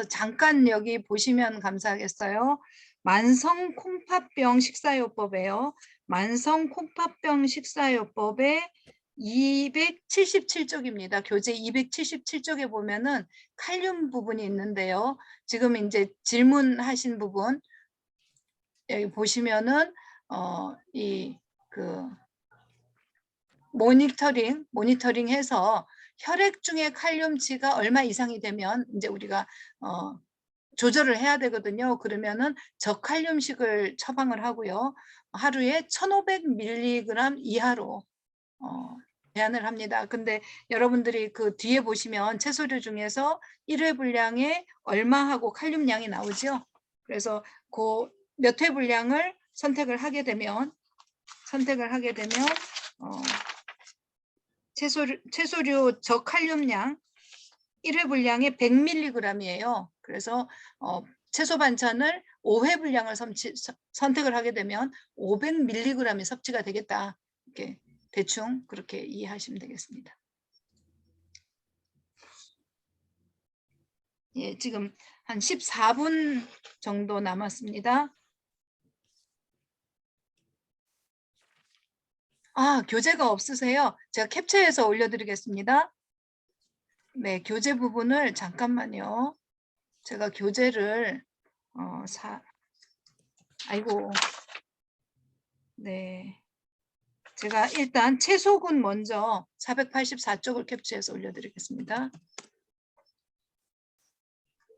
잠깐 여기 보시면 감사하겠어요. 만성 콩팥병 식사요법에요. 만성 콩팥병 식사요법의 277쪽입니다. 교재 277쪽에 보면은 칼륨 부분이 있는데요. 지금 이제 질문하신 부분 여기 보시면은 모니터링해서 혈액 중에 칼륨치가 얼마 이상이 되면 이제 우리가 조절을 해야 되거든요. 그러면은 저칼륨식을 처방을 하고요. 하루에 1500mg 이하로 제한을 합니다. 근데 여러분들이 그 뒤에 보시면 채소류 중에서 1회 분량에 얼마하고 칼륨량이 나오죠. 그래서 그 몇 회 분량을 선택을 하게 되면 채소류 저칼륨량 1회 분량에 100mg이에요. 그래서 채소 반찬을 5회 분량을 선택을 하게 되면 500mg이 섭취가 되겠다. 이렇게 대충 그렇게 이해하시면 되겠습니다. 예, 지금 한 14분 정도 남았습니다. 교재가 없으세요? 제가 캡처해서 올려드리겠습니다. 네, 교재 부분을 잠깐만요. 제가 교재를 네. 제가 일단 채소군 먼저 484쪽을 캡처해서 올려드리겠습니다.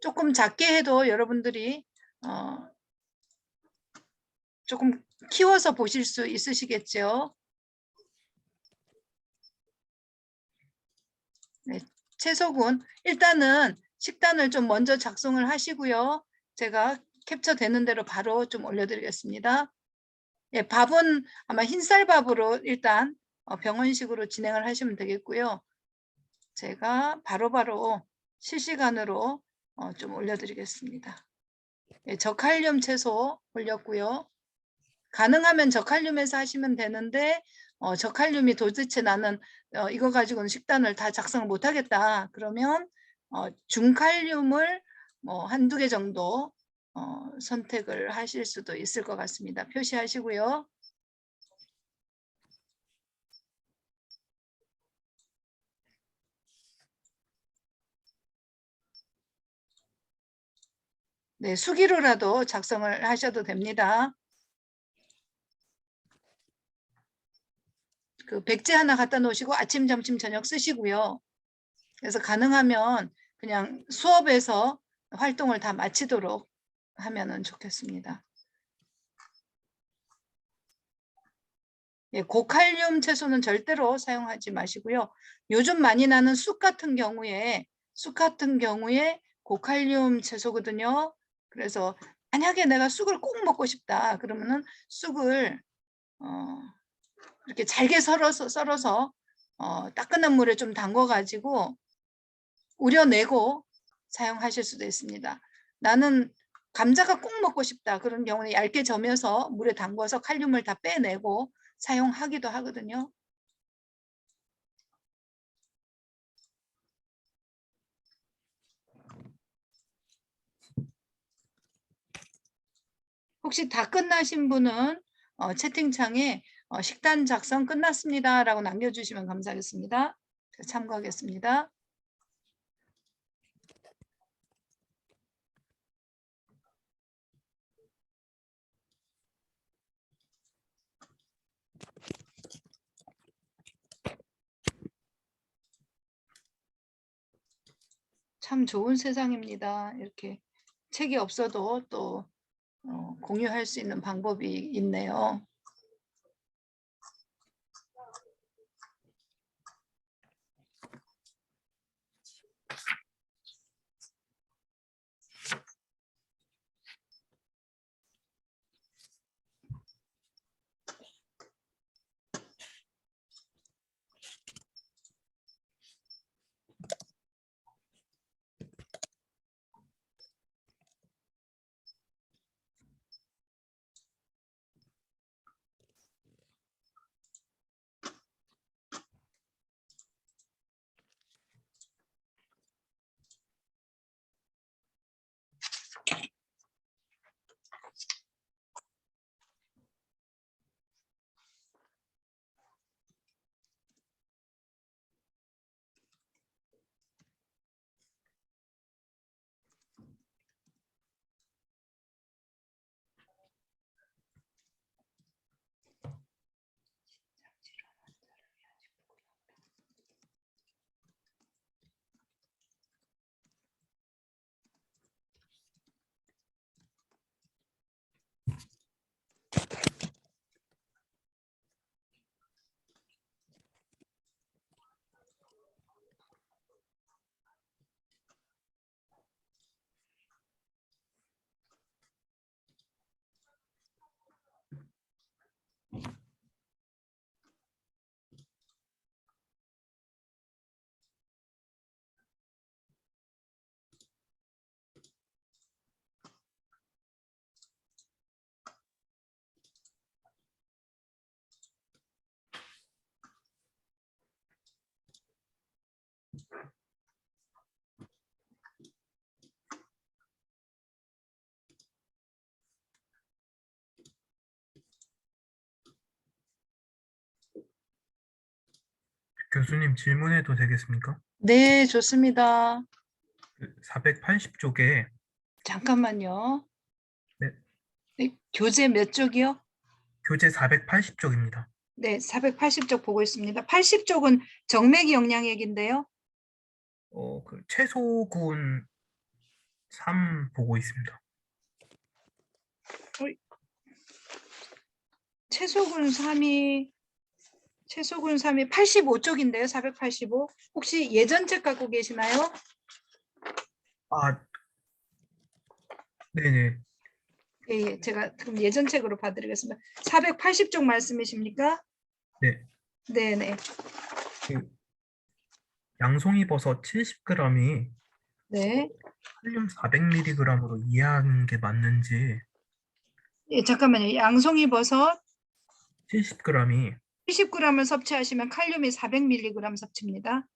조금 작게 해도 여러분들이 조금 키워서 보실 수 있으시겠죠? 네, 채소군 일단은 식단을 좀 먼저 작성을 하시고요. 제가 캡처되는 대로 바로 좀 올려드리겠습니다. 예, 밥은 아마 흰쌀밥으로 일단 병원식으로 진행을 하시면 되겠고요. 제가 바로바로 실시간으로 좀 올려드리겠습니다. 예, 저칼륨 채소 올렸고요. 가능하면 저칼륨에서 하시면 되는데 저칼륨이 도대체 나는 이거 가지고는 식단을 다 작성을 못하겠다. 그러면 중칼륨을 뭐 한두 개 정도 선택을 하실 수도 있을 것 같습니다. 표시하시고요. 네, 수기로라도 작성을 하셔도 됩니다. 그 백지 하나 갖다 놓으시고 아침, 점심, 저녁 쓰시고요. 그래서 가능하면 그냥 수업에서 활동을 다 마치도록 하면은 좋겠습니다. 예, 고칼륨 채소는 절대로 사용하지 마시고요. 요즘 많이 나는 쑥 같은 경우에 고칼륨 채소거든요. 그래서 만약에 내가 쑥을 꼭 먹고 싶다 그러면은 쑥을 이렇게 잘게 썰어서 따끈한 물에 좀 담궈 가지고 우려내고 사용하실 수도 있습니다. 나는 감자가 꼭 먹고 싶다 그런 경우는 얇게 저며서 물에 담궈서 칼륨을 다 빼내고 사용하기도 하거든요. 혹시 다 끝나신 분은 채팅창에 식단 작성 끝났습니다 라고 남겨주시면 감사하겠습니다. 참고하겠습니다. 참 좋은 세상입니다. 이렇게 책이 없어도 또 공유할 수 있는 방법이 있네요. 교수님 질문해도 되겠습니까? 네, 좋습니다. 480쪽에 잠깐만요. 네, 네, 교재 몇 쪽이요? 교재 480쪽입니다. 네, 480쪽 보고 있습니다. 80쪽은 정맥이 영양액인데요. 그 채소군 3 보고 있습니다. 채소군 3이 85쪽인데요. 485. 혹시 예전 책 갖고 계시나요? 아, 네네. 예, 예, 제가 그럼 예전 책으로 봐드리겠습니다. 480쪽 말씀이십니까? 네. 네네. 그 양송이 버섯 70g이 네. 칼륨 400mg으로 이해하는 게 맞는지 예, 잠깐만요. 양송이 버섯 70g이 70g을 섭취하시면 칼륨이 400mg 섭취입니다.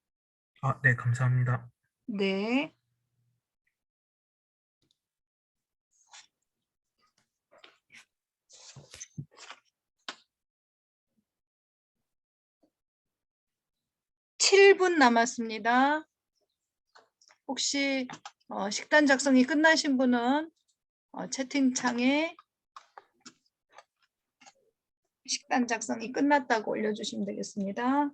네, 감사합니다. 네. (7분) 남았습니다. 혹시 식단 작성이 끝나신 분은 채팅창에 식단 작성이 끝났다고 올려주시면 되겠습니다.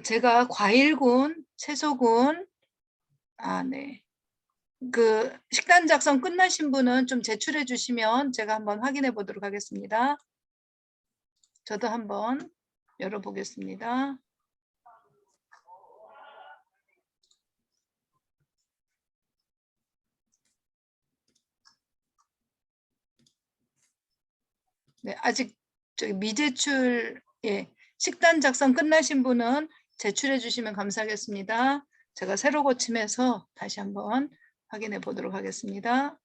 제가 과일군, 채소군, 네. 식단 작성 끝나신 분은 좀 제출해 주시면 제가 한번 확인해 보도록 하겠습니다. 저도 한번 열어보겠습니다. 네, 아직 미제출, 식단 작성 끝나신 분은 제출해 주시면 감사하겠습니다. 제가 새로 고침해서 다시 한번 확인해 보도록 하겠습니다.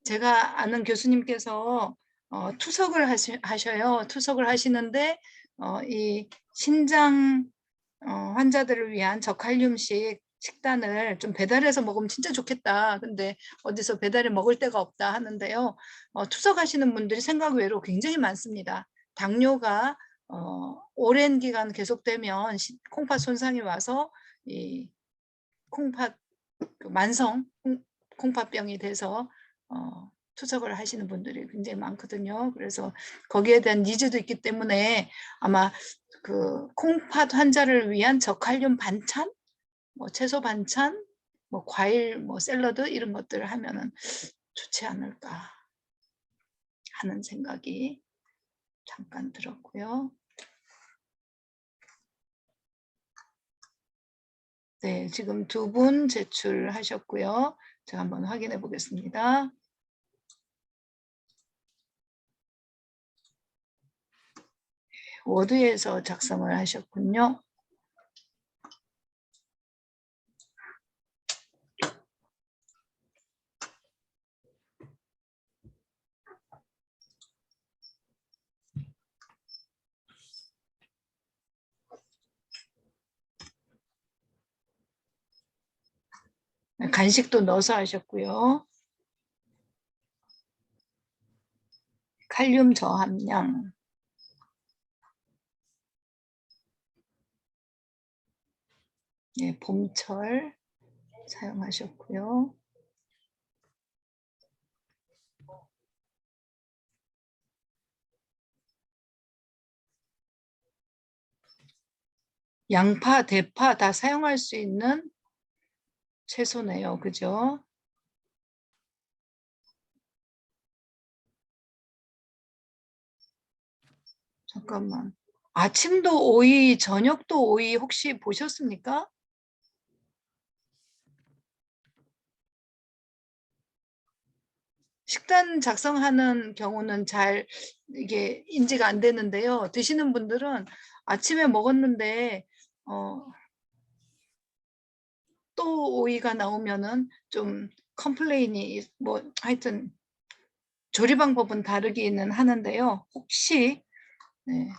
제가 아는 교수님께서 투석을 하셔요. 투석을 하시는데 이 신장 환자들을 위한 저칼륨식 식단을 좀 배달해서 먹으면 진짜 좋겠다. 근데 어디서 배달해 먹을 데가 없다 하는데요. 투석하시는 분들이 생각 외로 굉장히 많습니다. 당뇨가 오랜 기간 계속되면 콩팥 손상이 와서 이 콩팥 만성 콩팥병이 돼서 투석을 하시는 분들이 굉장히 많거든요. 그래서 거기에 대한 니즈도 있기 때문에 아마 콩팥 환자를 위한 저칼륨 반찬, 뭐 채소 반찬, 뭐 과일, 뭐 샐러드 이런 것들을 하면은 좋지 않을까 하는 생각이 잠깐 들었고요. 네, 지금 2분 제출하셨고요. 제가 한번 확인해 보겠습니다. 워드에서 작성을 하셨군요. 간식도 넣어서 하셨고요. 칼륨 저함량. 예, 봄철 사용하셨고요. 양파, 대파 다 사용할 수 있는 채소네요. 그죠? 잠깐만. 아침도 오이, 저녁도 오이 혹시 보셨습니까? 식단 작성하는 경우는 잘 이게 인지가 안 되는데요. 드시는 분들은 아침에 먹었는데 또 오이가 나오면은 좀 컴플레인이 뭐 하여튼 조리 방법은 다르기는 하는데요. 혹시 네,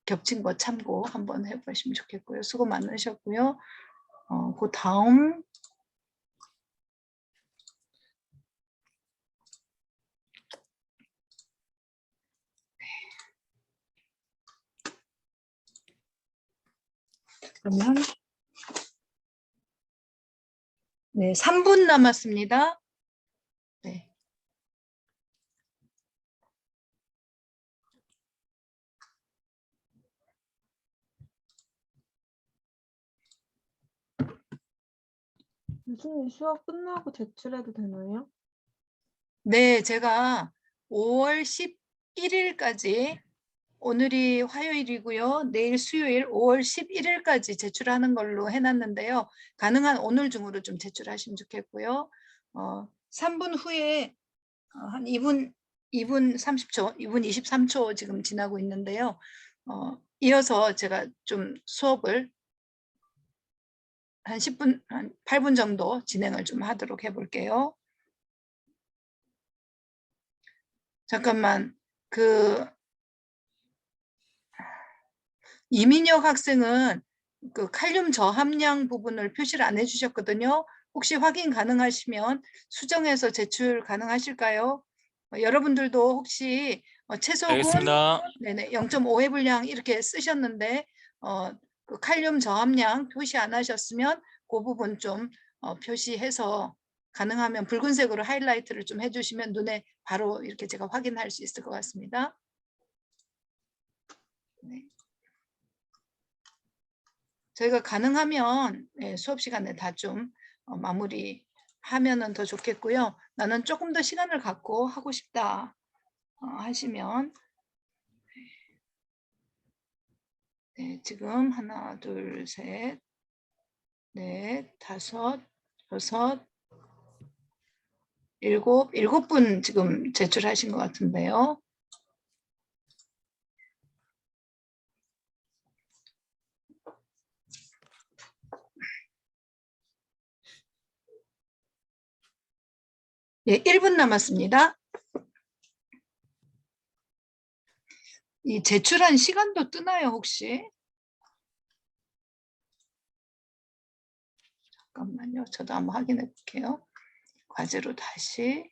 겹친 거 참고 한번 해보시면 좋겠고요. 수고 많으셨고요. 그 다음 그러면 네, 3분 남았습니다. 네. 교수님 수업 끝나고 제출해도 되나요? 네, 제가 5월 11일까지 오늘이 화요일이고요. 내일 수요일 5월 11일까지 제출하는 걸로 해놨는데요. 가능한 오늘 중으로 좀 제출하시면 좋겠고요. 3분 후에 한 2분 30초, 2분 23초 지금 지나고 있는데요. 이어서 제가 좀 수업을 한 10분, 한 8분 정도 진행을 좀 하도록 해볼게요. 잠깐만, 이민혁 학생은 그 칼륨 저함량 부분을 표시를 안 해주셨거든요. 혹시 확인 가능하시면 수정해서 제출 가능하실까요? 여러분들도 혹시 최소분 알겠습니다. 네네 0.5회 분량 이렇게 쓰셨는데 그 칼륨 저함량 표시 안 하셨으면 그 부분 좀 표시해서 가능하면 붉은색으로 하이라이트를 좀 해주시면 눈에 바로 이렇게 제가 확인할 수 있을 것 같습니다. 네. 저희가 가능하면 수업 시간에 다 좀 마무리하면은 더 좋겠고요. 나는 조금 더 시간을 갖고 하고 싶다 하시면 네, 지금 하나, 둘, 셋, 넷, 다섯, 여섯, 일곱 분 지금 제출하신 것 같은데요. 예, 1분 남았습니다. 이 제출한 시간도 뜨나요, 혹시? 잠깐만요. 저도 한번 확인해 볼게요. 과제로 다시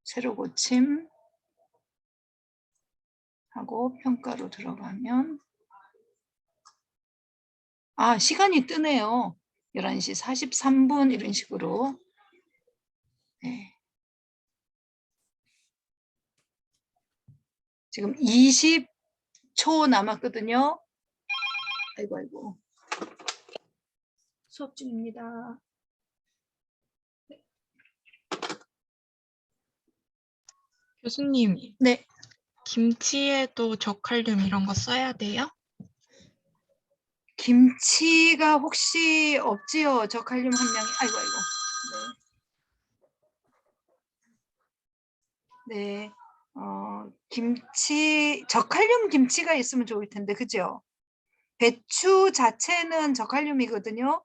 새로 고침 하고 평가로 들어가면 시간이 뜨네요. 11시 43분 이런 식으로. 네. 지금 20초 남았거든요. 아이고. 수업 중입니다. 교수님, 네. 김치에도 저칼륨 이런 거 써야 돼요? 김치가 혹시 없지요? 저칼륨 함량이. 아이고. 네. 김치, 저칼륨 김치가 있으면 좋을 텐데, 그죠? 배추 자체는 저칼륨이거든요.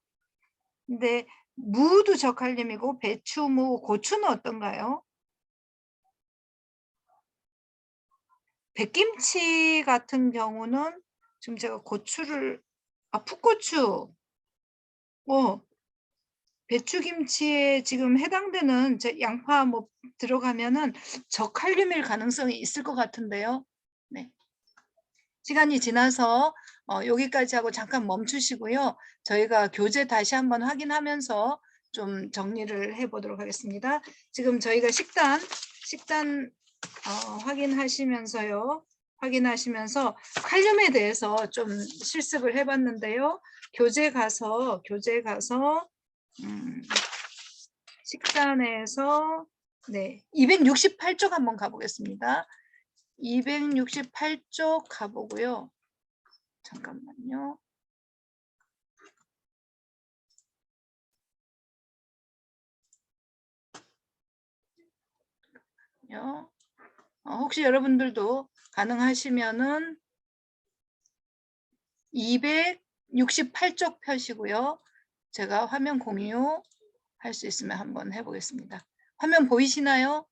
근데 무도 저칼륨이고 배추, 무, 고추는 어떤가요? 백김치 같은 경우는 지금 제가 고추를 풋고추 배추김치에 지금 해당되는 양파 뭐 들어가면은 저칼륨일 가능성이 있을 것 같은데요. 네. 시간이 지나서 여기까지 하고 잠깐 멈추시고요. 저희가 교재 다시 한번 확인하면서 좀 정리를 해보도록 하겠습니다. 지금 저희가 식단 확인하시면서 칼륨에 대해서 좀 실습을 해봤는데요. 교재 가서 식단에서 268쪽 한번 가보겠습니다. 268쪽 가보고요. 잠깐만요. 혹시 여러분들도 가능하시면은 268쪽 펴시고요. 제가 화면 공유할 수 있으면 한번 해보겠습니다. 화면 보이시나요?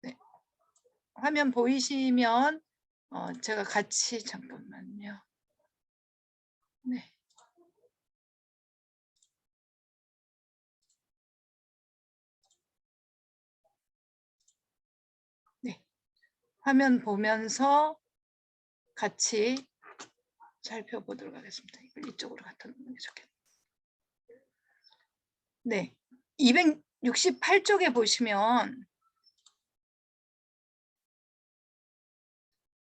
네. 화면 보이시면 제가 같이 잠깐만요. 네. 네. 화면 보면서 같이 살펴보도록 하겠습니다. 이걸 이쪽으로 갖다 놓는 게 좋겠네요. 네. 268쪽에 보시면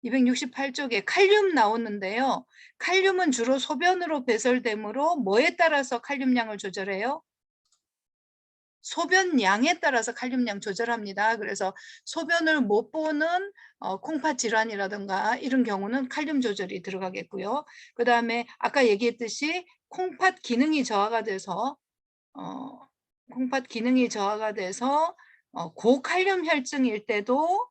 268쪽에 칼륨 나오는데요. 칼륨은 주로 소변으로 배설되므로 뭐에 따라서 칼륨량을 조절해요? 소변량에 따라서 칼륨량 조절합니다. 그래서 소변을 못 보는 콩팥 질환이라든가 이런 경우는 칼륨 조절이 들어가겠고요. 그 다음에 아까 얘기했듯이 콩팥 기능이 저하가 돼서 고칼륨 혈증일 때도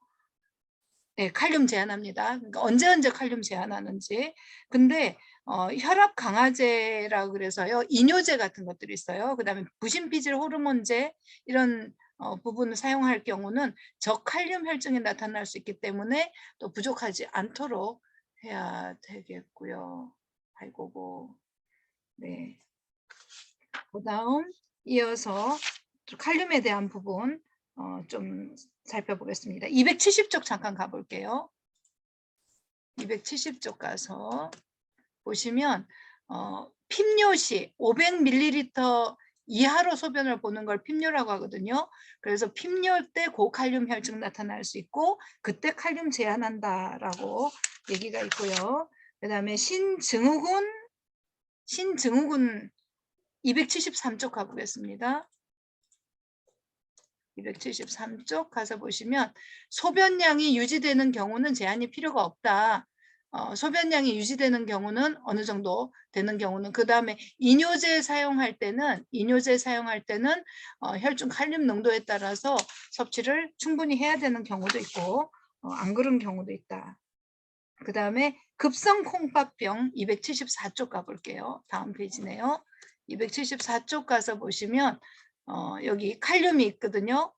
네, 칼륨 제한합니다. 그러니까 언제 칼륨 제한하는지. 근데 혈압 강화제라 그래서요. 이뇨제 같은 것들이 있어요. 그다음에 부신피질 호르몬제 이런 부분을 사용할 경우는 저칼륨 혈증이 나타날 수 있기 때문에 또 부족하지 않도록 해야 되겠고요. 아이고고. 네. 그다음 이어서 칼륨에 대한 부분 좀 살펴보겠습니다. 270쪽 잠깐 가볼게요. 270쪽 가서 보시면 핍뇨시 500ml 이하로 소변을 보는 걸 핍뇨라고 하거든요. 그래서 핍뇨 때 고칼륨 혈증 나타날 수 있고 그때 칼륨 제한한다라고 얘기가 있고요. 그 다음에 신증후군 273쪽 가보겠습니다. 273쪽 가서 보시면 소변량이 유지되는 경우는 제한이 필요가 없다. 소변량이 유지되는 경우는 어느 정도 되는 경우는 그 다음에 이뇨제 사용할 때는 혈중 칼륨 농도에 따라서 섭취를 충분히 해야 되는 경우도 있고 안 그런 경우도 있다. 그 다음에 급성 콩팥병 274쪽 가볼게요. 다음 페이지네요. 274쪽 가서 보시면 여기 칼륨이 있거든요.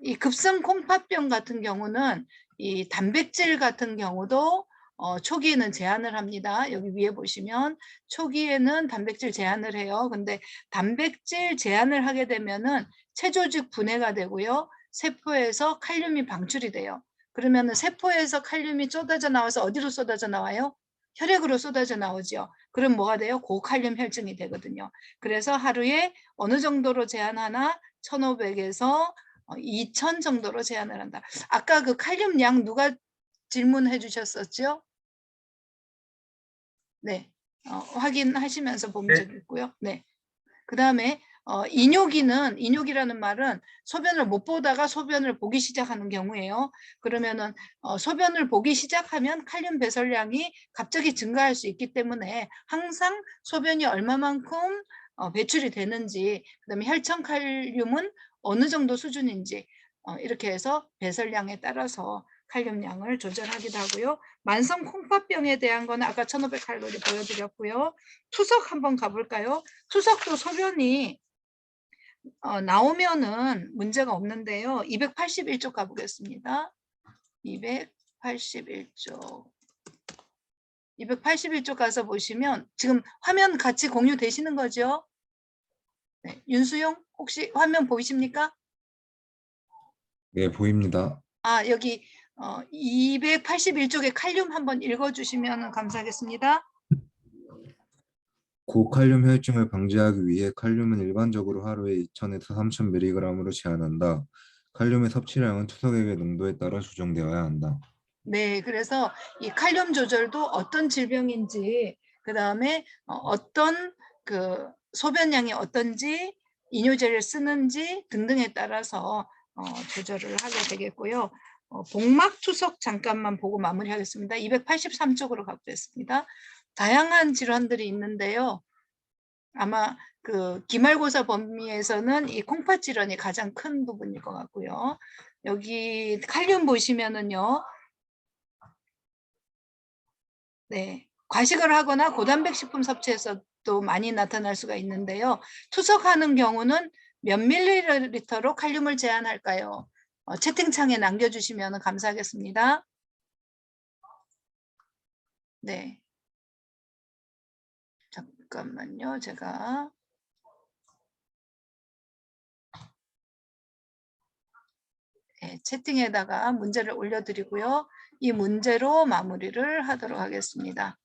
이 급성 콩팥병 같은 경우는 이 단백질 같은 경우도 초기에는 제한을 합니다. 여기 위에 보시면 초기에는 단백질 제한을 해요. 근데 단백질 제한을 하게 되면은 체조직 분해가 되고요. 세포에서 칼륨이 방출이 돼요. 그러면은 세포에서 칼륨이 쏟아져 나와서 어디로 쏟아져 나와요? 혈액으로 쏟아져 나오죠. 그럼 뭐가 돼요? 고칼륨 혈증이 되거든요. 그래서 하루에 어느 정도로 제한하나 1500에서 2000 정도로 제한을 한다. 아까 그 칼륨 양 누가 질문해 주셨었죠? 네, 확인하시면서 보면 네. 되겠고요. 네. 그 다음에 이뇨기라는 말은 소변을 못 보다가 소변을 보기 시작하는 경우예요. 그러면은 소변을 보기 시작하면 칼륨 배설량이 갑자기 증가할 수 있기 때문에 항상 소변이 얼마만큼 배출이 되는지, 그다음에 혈청 칼륨은 어느 정도 수준인지 이렇게 해서 배설량에 따라서 칼륨량을 조절하기도 하고요. 만성 콩팥병에 대한 거는 아까 1500칼로리 보여드렸고요. 투석 한번 가볼까요? 투석도 소변이 나오면은 문제가 없는데요. 281쪽 가보겠습니다. 281쪽. 281쪽 가서 보시면 지금 화면 같이 공유되시는 거죠? 네, 윤수용 혹시 화면 보이십니까? 네, 보입니다. 여기 281쪽에 칼륨 한번 읽어주시면 감사하겠습니다. 고칼륨 혈증을 방지하기 위해 칼륨은 일반적으로 하루에 2000에서 3000mg으로 제한한다. 칼륨의 섭취량은 투석액의 농도에 따라 조정되어야 한다. 네, 그래서 이 칼륨 조절도 어떤 질병인지, 그 다음에 어떤 그 소변량이 어떤지, 이뇨제를 쓰는지 등등에 따라서 조절을 하게 되겠고요. 복막 투석 잠깐만 보고 마무리하겠습니다. 283쪽으로 가보겠습니다. 다양한 질환들이 있는데요. 아마 그 기말고사 범위에서는 이 콩팥 질환이 가장 큰 부분일 것 같고요. 여기 칼륨 보시면은요. 네, 과식을 하거나 고단백 식품 섭취에서도 많이 나타날 수가 있는데요. 투석하는 경우는 몇 밀리리터로 칼륨을 제한할까요? 채팅창에 남겨주시면 감사하겠습니다. 네. 잠깐만요. 제가 네, 채팅에다가 문제를 올려드리고요. 이 문제로 마무리를 하도록 하겠습니다.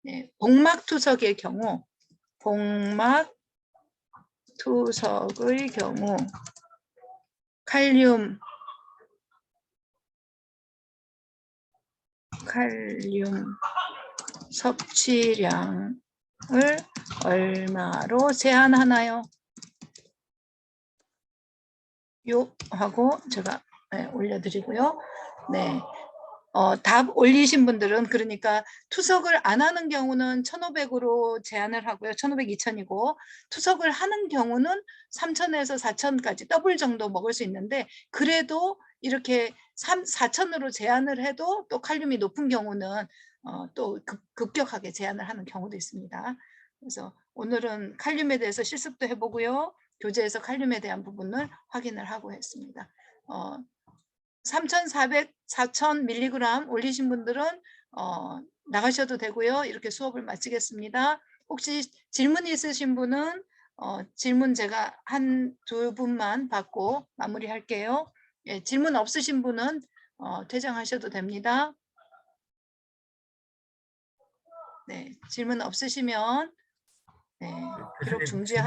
네, 복막투석의 경우, 복막투석의 경우 칼륨 섭취량을 얼마로 제한하나요? 요 하고 제가 올려드리고요. 네. 답 올리신 분들은 그러니까 투석을 안 하는 경우는 1,500으로 제한을 하고요. 1,500, 2,000이고 투석을 하는 경우는 3,000에서 4,000까지 더블 정도 먹을 수 있는데 그래도 이렇게 4,000으로 제한을 해도 또 칼륨이 높은 경우는 또 급격하게 제한을 하는 경우도 있습니다. 그래서 오늘은 칼륨에 대해서 실습도 해보고요. 교재에서 칼륨에 대한 부분을 확인을 하고 했습니다. 3,400, 4,000mg 올리신 분들은 나가셔도 되고요. 이렇게 수업을 마치겠습니다. 혹시 질문 있으신 분은 질문 제가 두 분만 받고 마무리할게요. 예, 질문 없으신 분은 퇴장하셔도 됩니다. 네, 질문 없으시면 네, 기록 중지하